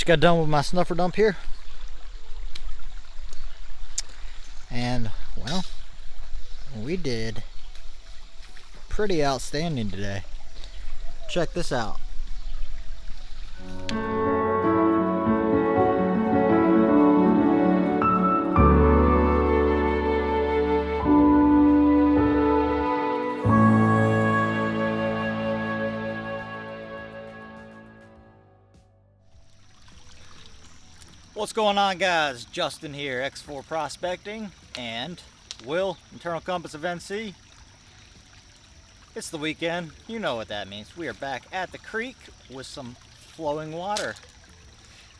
just got done with my snuffer dump here, and well, we did pretty outstanding today. Check this out. What's going on, guys? Justin here, X4 Prospecting, and Will, Internal Compass of NC. It's the weekend, you know what that means. We are back at the creek with some flowing water.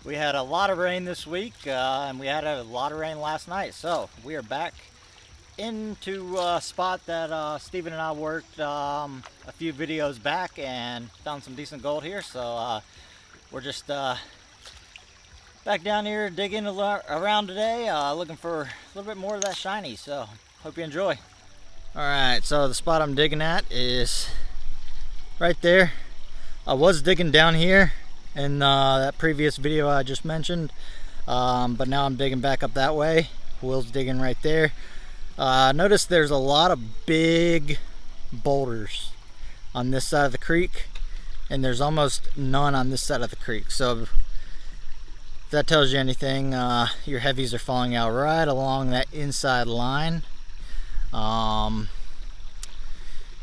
We had a lot of rain this week, and we had a lot of rain last night, so we are back into a spot that Steven and I worked a few videos back and found some decent gold here, so we're just back down here digging around today, looking for a little bit more of that shiny, so hope you enjoy. Alright, so the spot I'm digging at is right there. I was digging down here in that previous video I just mentioned, but now I'm digging back up that way. Will's digging right there. Notice there's a lot of big boulders on this side of the creek, and there's almost none on this side of the creek, so if that tells you anything, your heavies are falling out right along that inside line.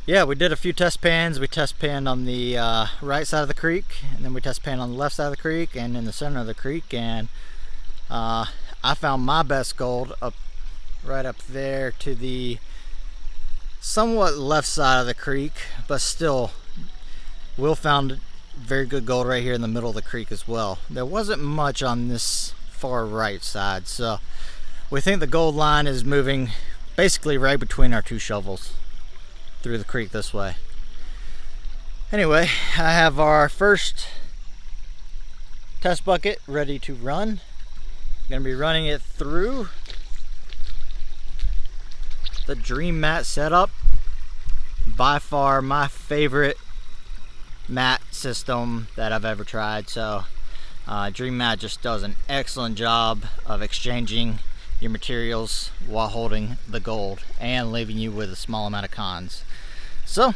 Yeah, we did a few test pans. We test panned on the right side of the creek, and then we test panned on the left side of the creek and in the center of the creek, and I found my best gold right up there to the somewhat left side of the creek, but still Will found very good gold right here in the middle of the creek as well. There wasn't much on this far right side, so we think the gold line is moving basically right between our two shovels through the creek this way. Anyway, I have our first test bucket ready to run. I'm going to be running it through the Dream Mat setup. By far my favorite mat system that I've ever tried. So Dream Mat just does an excellent job of exchanging your materials while holding the gold and leaving you with a small amount of cons. So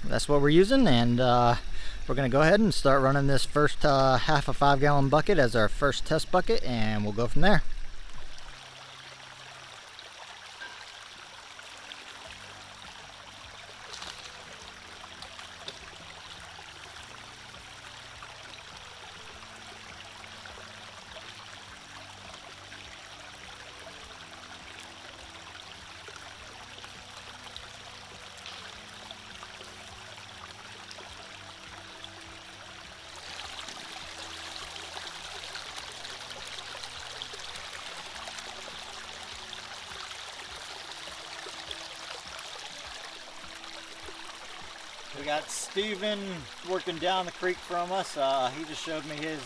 that's what we're using, and we're gonna go ahead and start running this first half a 5-gallon bucket as our first test bucket, and we'll go from there. We got Steven working down the creek from us. He just showed me his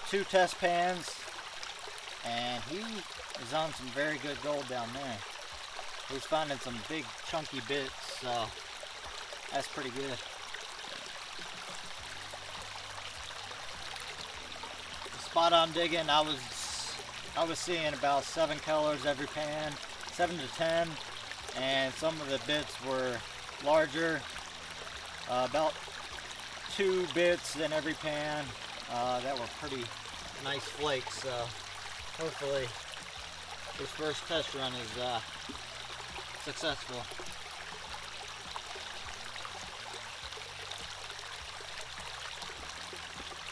2 test pans, and he is on some very good gold down there. He's finding some big chunky bits, so that's pretty good. The spot I'm digging, I was seeing about 7 colors every pan, 7 to 10, and some of the bits were larger. About 2 bits in every pan that were pretty nice flakes, so hopefully this first test run is successful.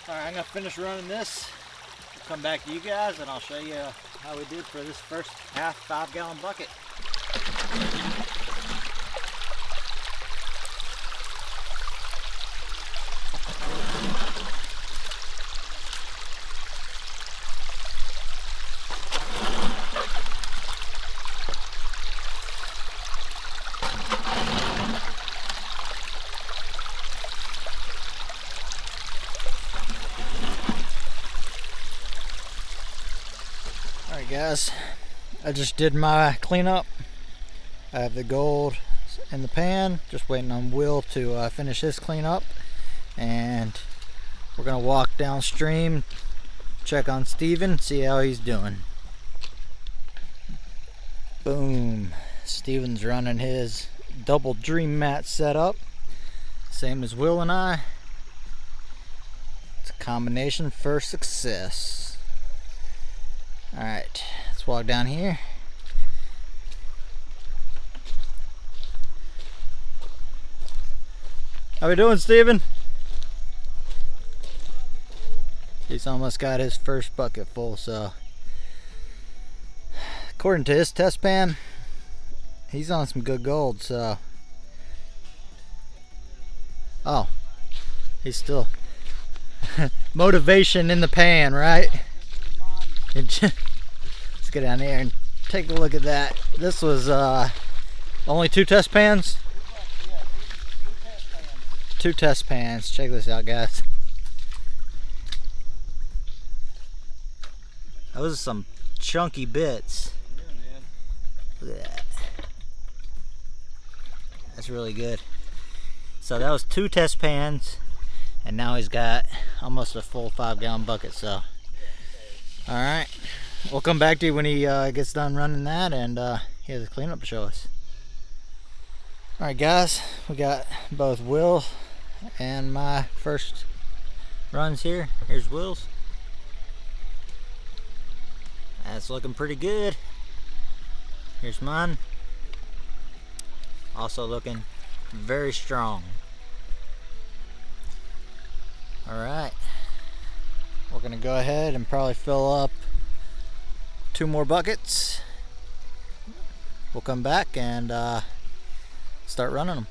Alright, I'm going to finish running this. I'll come back to you guys and I'll show you how we did for this first half 5-gallon bucket. Alright guys, I just did my cleanup. I have the gold in the pan, just waiting on Will to finish his cleanup, and we're gonna walk downstream check on Steven, see how he's doing. Boom. Steven's running his double dream mat setup. Same as Will and I. It's a combination for success. Alright, let's walk down here. How we doing, Steven? He's almost got his first bucket full, so according to his test pan, he's on some good gold, so oh, he's still motivation in the pan, right? Let's get down there and take a look at that. This was only 2 test pans? Two test pans. Check this out, guys. Those are some chunky bits. Yeah, man. Look at that. That's really good. So that was 2 test pans, and now he's got almost a full 5-gallon bucket. So, all right, we'll come back to you when he gets done running that, and he has a cleanup to show us. All right, guys, we got both Will and my first runs here. Here's Will's. That's looking pretty good. Here's mine. Also looking very strong. Alright. We're gonna go ahead and probably fill up 2 more buckets. We'll come back and start running them.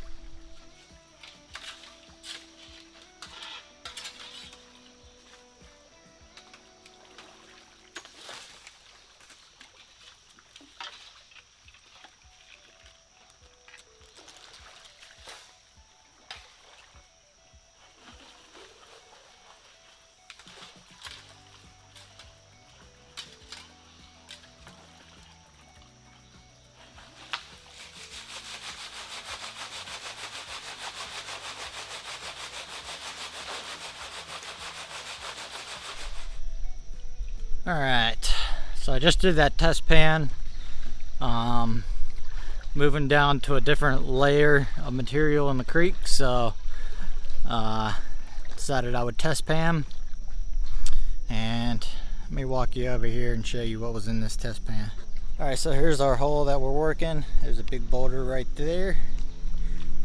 Alright, so I just did that test pan, moving down to a different layer of material in the creek, so decided I would test pan, and let me walk you over here and show you what was in this test pan. Alright, so here's our hole that we're working. There's a big boulder right there.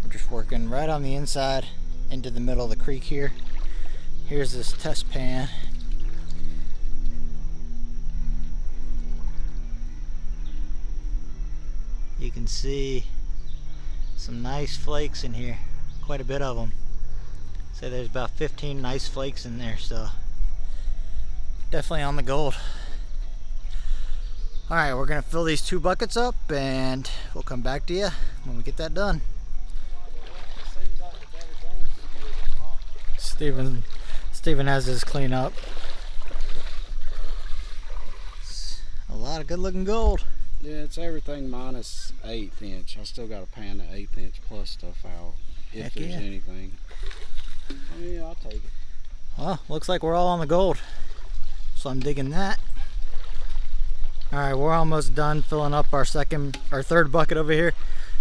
We're just working right on the inside into the middle of the creek here. Here's this test pan. You can see some nice flakes in here, quite a bit of them. So there's about 15 nice flakes in there, so definitely on the gold. Alright, we're gonna fill these 2 buckets up and we'll come back to you when we get that done. Steven has his cleanup. It's a lot of good looking gold. Yeah, it's everything minus 1/8 inch. I still got to pan the 1/8 inch plus stuff out if Heck there's yeah. anything. Oh, yeah, I'll take it. Well, looks like we're all on the gold, so I'm digging that. Alright, we're almost done filling up our 3rd bucket over here,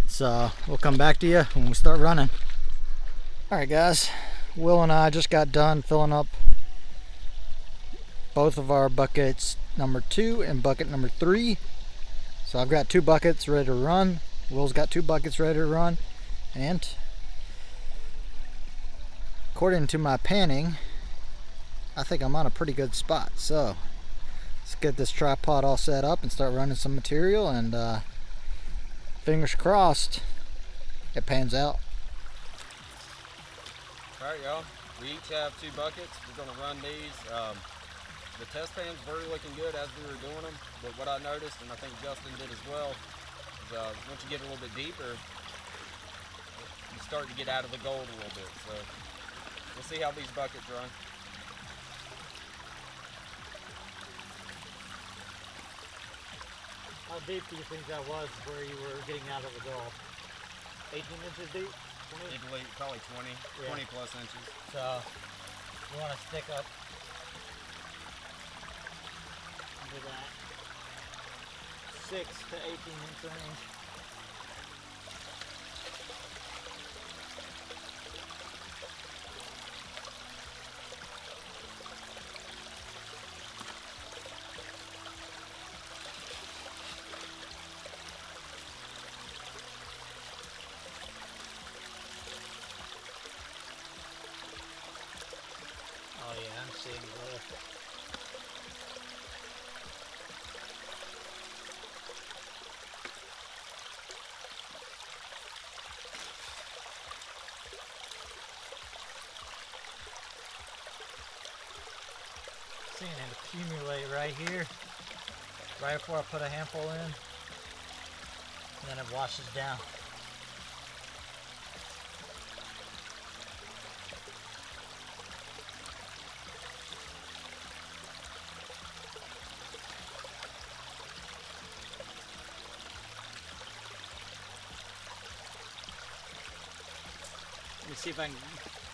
so we'll come back to you when we start running. Alright guys, Will and I just got done filling up both of our buckets number 2 and bucket number 3. So I've got 2 buckets ready to run. Will's got 2 buckets ready to run. And according to my panning, I think I'm on a pretty good spot. So let's get this tripod all set up and start running some material, and fingers crossed it pans out. Alright, y'all. We each have 2 buckets. We're going to run these. The test pans were looking good as we were doing them, but what I noticed, and I think Justin did as well, is once you get a little bit deeper, you start to get out of the gold a little bit. So we'll see how these buckets run. How deep do you think that was where you were getting out of the gold? 18 inches deep? 20? Probably 20, yeah. 20 plus inches. So you want to stick up into that 6 to 18-inch range. Oh yeah, I'm seeing glare. Seeing it accumulate right here, right before I put a handful in, and then it washes down. Let me see if I can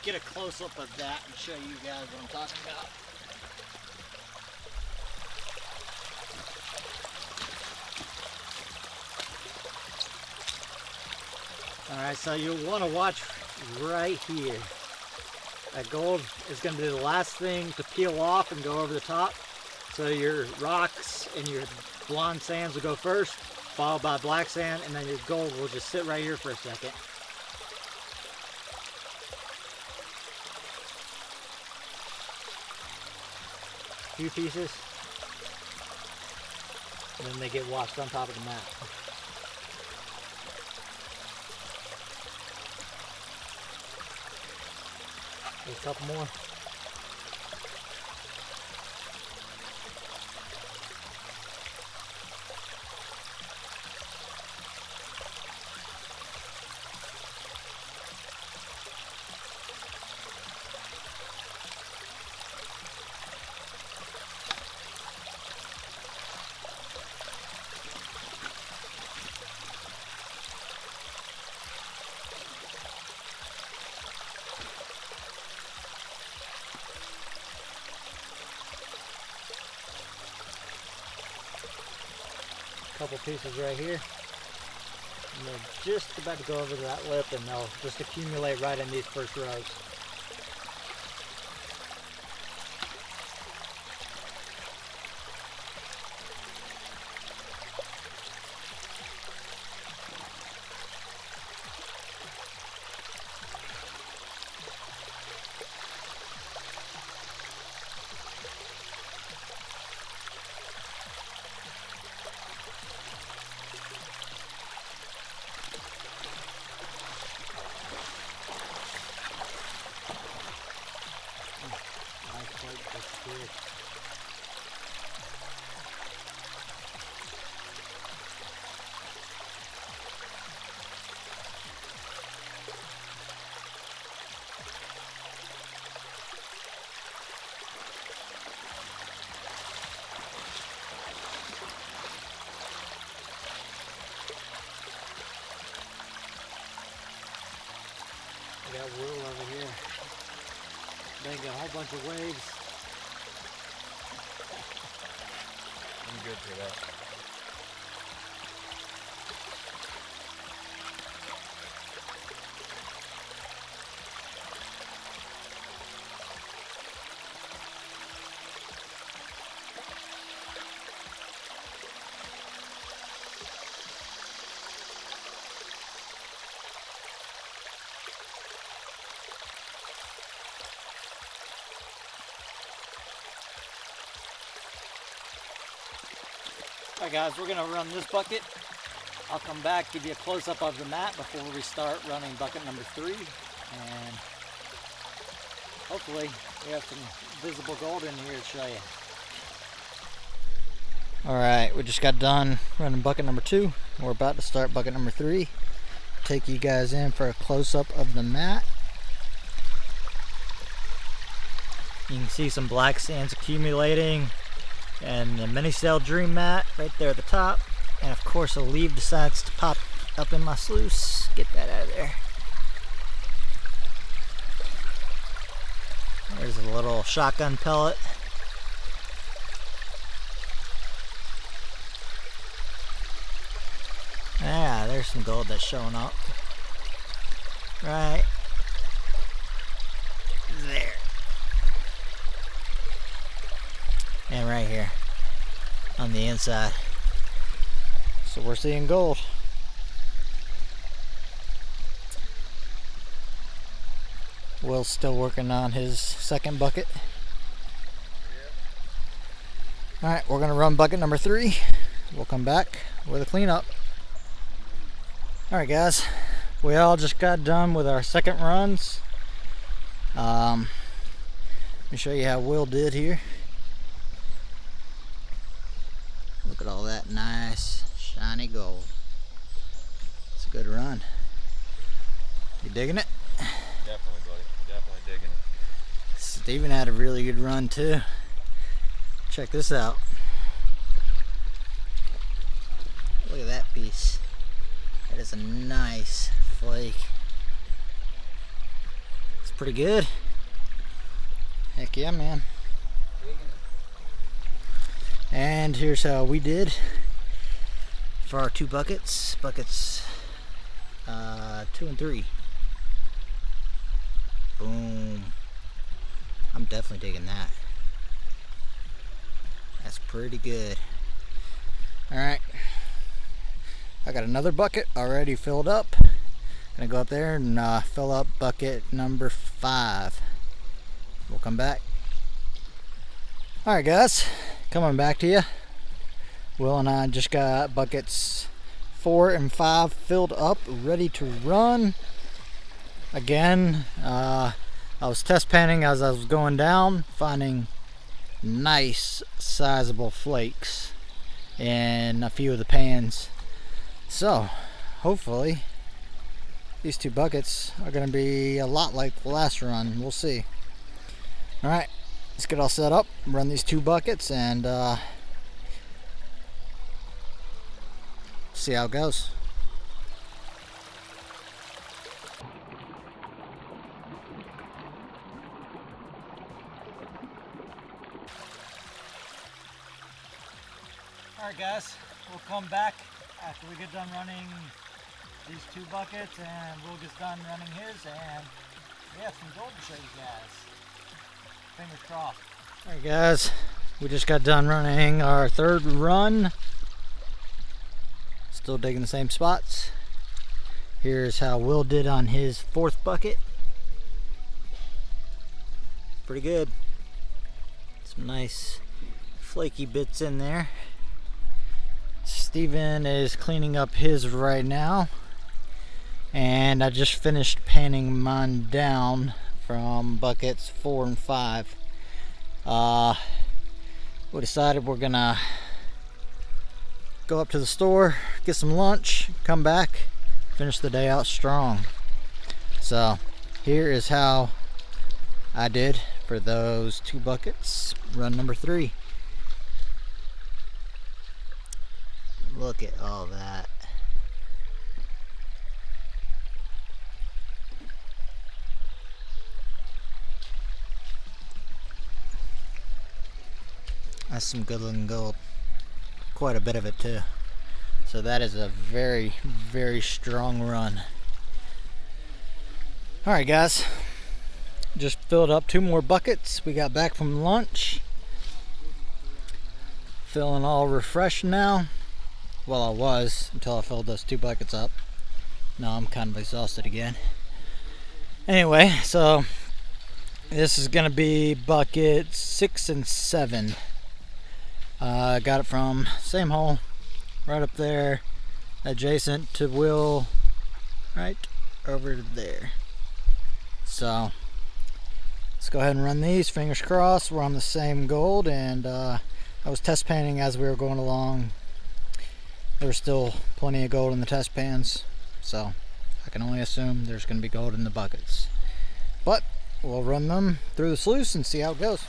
get a close-up of that and show you guys what I'm talking about. Alright, so you'll want to watch right here. That gold is going to be the last thing to peel off and go over the top. So your rocks and your blonde sands will go first, followed by black sand, and then your gold will just sit right here for a second. Few pieces, and then they get washed on top of the mat. There's a couple more. Couple pieces right here, and they're just about to go over that lip, and they'll just accumulate right in these first rows. We got wool over here. They got a whole bunch of waves. I'm good for that. Alright guys, we're going to run this bucket. I'll come back, give you a close-up of the mat before we start running bucket number 3. And hopefully we have some visible gold in here to show you. Alright, we just got done running bucket number 2. We're about to start bucket number 3. Take you guys in for a close-up of the mat. You can see some black sands accumulating, and the mini cell dream mat right there at the top, and of course a leaf decides to pop up in my sluice. Get that out of there. There's a little shotgun pellet. there's some gold that's showing up. Right there. And right here on the inside. So we're seeing gold. Will's still working on his second bucket. Alright, we're going to run bucket number 3. We'll come back with a cleanup. Alright guys, we all just got done with our second runs. Let me show you how Will did here. Look at all that nice shiny gold. It's a good run. You digging it? Definitely, buddy. Definitely digging it. Steven had a really good run too. Check this out. Look at that piece. That is a nice flake. It's pretty good. Heck yeah, man. And here's how we did for our 2 buckets. Buckets 2 and 3. Boom. I'm definitely digging that. That's pretty good. Alright. I got another bucket already filled up. Gonna go up there and fill up bucket number 5. We'll come back. Alright guys, coming back to you. Will and I just got buckets 4 and 5 filled up, ready to run. Again, I was test panning as I was going down, finding nice sizable flakes in a few of the pans. So hopefully these 2 buckets are going to be a lot like the last run. We'll see. Alright, let's get all set up, run these 2 buckets, and see how it goes. Alright guys, we'll come back after we get done running these 2 buckets, and Will gets done running his, and we have some gold to show you guys. Fingers crossed. Alright guys, we just got done running our 3rd run. Still digging the same spots. Here's how Will did on his 4th bucket. Pretty good. Some nice flaky bits in there. Steven is cleaning up his right now, and I just finished panning mine down from buckets 4 and 5. We decided we're gonna go up to the store, get some lunch, come back, finish the day out strong. So here is how I did for those 2 buckets, run number 3. Look at all that. That's some good looking gold. Quite a bit of it too. So that is a very, very strong run. Alright guys, just filled up 2 more buckets. We got back from lunch. Feeling all refreshed now. Well, I was until I filled those 2 buckets up. Now I'm kind of exhausted again. Anyway, so this is gonna be bucket 6 and 7. Got it from same hole, right up there, adjacent to Will, right over there. So let's go ahead and run these. Fingers crossed we're on the same gold. And I was test panning as we were going along. There was still plenty of gold in the test pans, so I can only assume there's going to be gold in the buckets. But we'll run them through the sluice and see how it goes.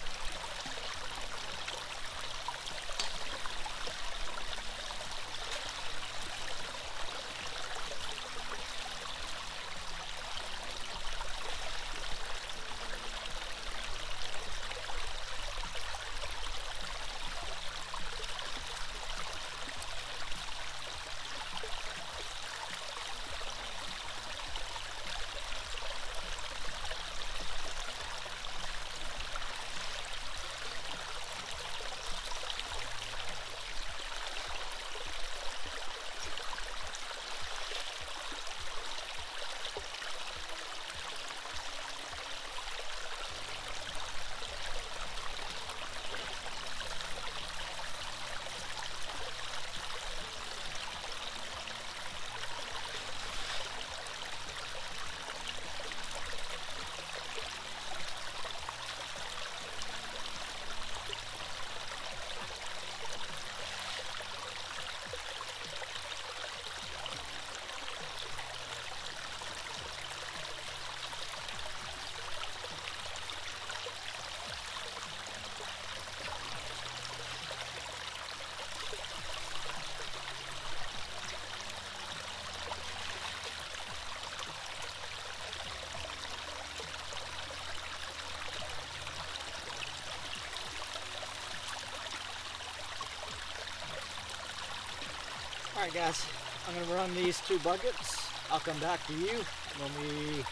Alright guys, I'm going to run these 2 buckets. I'll come back to you when we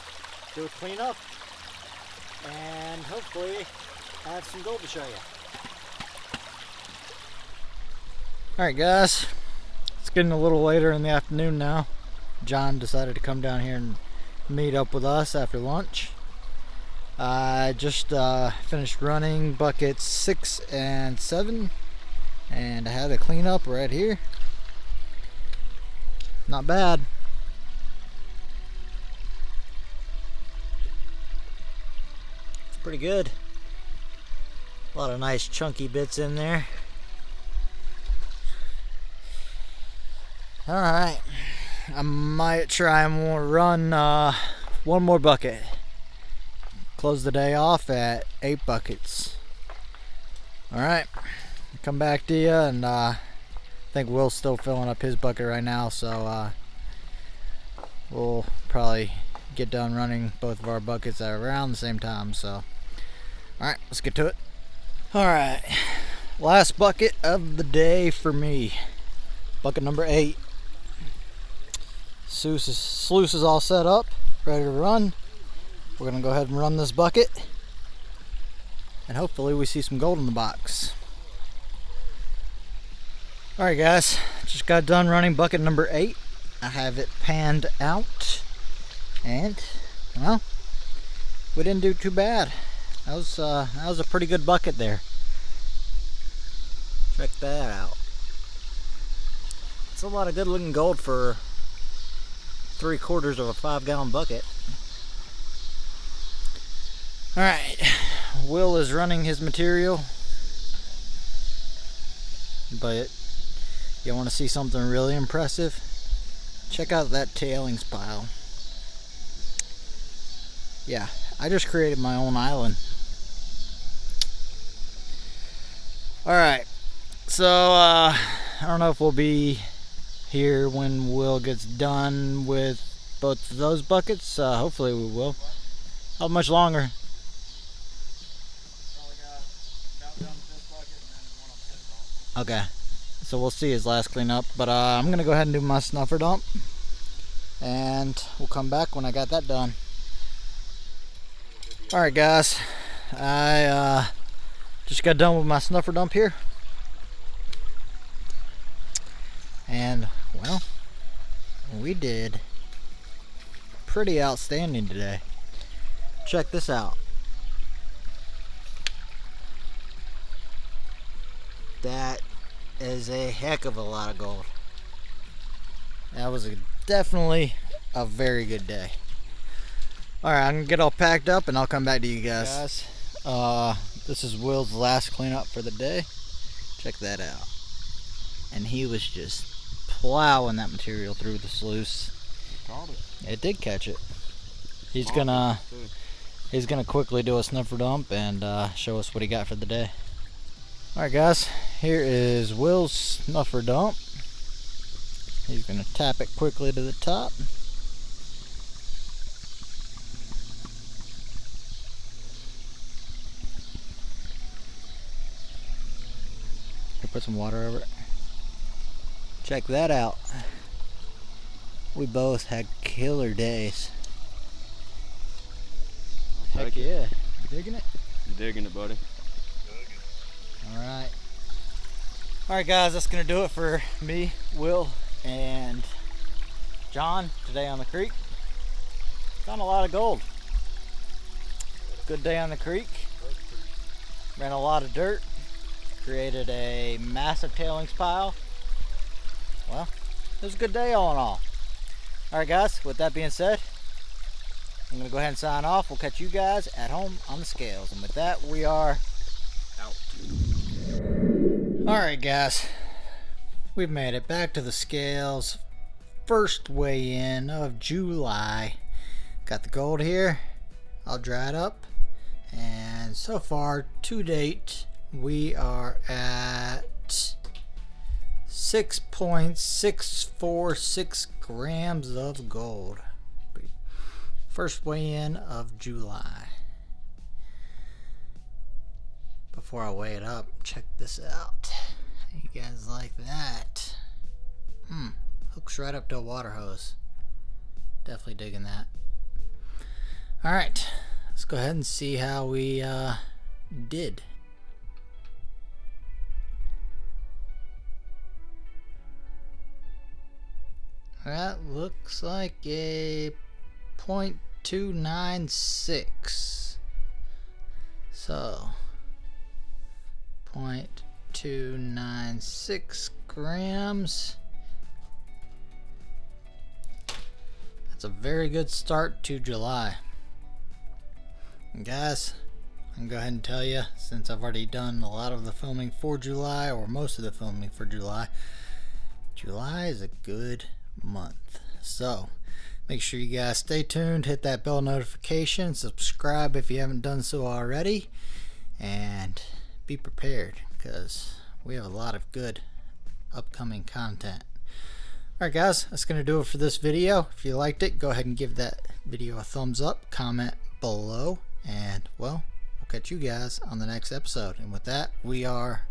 do a cleanup and hopefully have some gold to show you. Alright guys, it's getting a little later in the afternoon now. John decided to come down here and meet up with us after lunch. I just finished running buckets 6 and 7 and I had a cleanup right here. Not bad. It's pretty good. A lot of nice chunky bits in there. Alright, I might try and run one more bucket. Close the day off at 8 buckets. Alright, come back to you, and I think Will's still filling up his bucket right now, so we'll probably get done running both of our buckets at around the same time. So alright, let's get to it. Alright, last bucket of the day for me. Bucket number 8. Sluice is all set up, ready to run. We're gonna go ahead and run this bucket, and hopefully we see some gold in the box. Alright guys, just got done running bucket number 8. I have it panned out, and well, we didn't do too bad. That was a pretty good bucket there. Check that out. It's a lot of good looking gold for 3/4 of a 5-gallon bucket. Alright, Will is running his material, but you want to see something really impressive? Check out that tailings pile. Yeah, I just created my own island. Alright, so I don't know if we'll be here when Will gets done with both of those buckets. Hopefully we will. How much longer? Okay, so we'll see his last cleanup, but I'm gonna go ahead and do my snuffer dump, and we'll come back when I got that done. Alright guys, I just got done with my snuffer dump here, and well, we did pretty outstanding today. Check this out. That is a heck of a lot of gold. That was definitely a very good day. Alright, I'm gonna get all packed up and I'll come back to you guys. This is Will's last cleanup for the day. Check that out. And he was just plowing that material through the sluice. Caught it. It did catch it. He's gonna quickly do a snuffer dump and show us what he got for the day. Alright guys, here is Will's snuffer dump. He's going to tap it quickly to the top. Here, put some water over it. Check that out. We both had killer days. Heck yeah. You digging it? You digging it, buddy? Alright. Alright guys, that's going to do it for me, Will, and John today on the creek. Found a lot of gold. Good day on the creek. Ran a lot of dirt. Created a massive tailings pile. Well, it was a good day all in all. Alright guys, with that being said, I'm going to go ahead and sign off. We'll catch you guys at home on the scales. And with that, we are out. Alright guys, we've made it back to the scales. First weigh-in of July. Got the gold here. I'll dry it up. And so far, to date, we are at 6.646 grams of gold. First weigh-in of July. Before I weigh it up, check this out. You guys like that? Hooks right up to a water hose. Definitely digging that. Alright, let's go ahead and see how we did. That looks like a 0.296. So 0.296 grams. That's a very good start to July. And guys, I can go ahead and tell you, since I've already done a lot of the filming for July, or most of the filming for July, July is a good month. So make sure you guys stay tuned, hit that bell notification, subscribe if you haven't done so already, and be prepared because we have a lot of good upcoming content. Alright guys, that's going to do it for this video. If you liked it, go ahead and give that video a thumbs up, comment below, and well, we'll catch you guys on the next episode. And with that, we are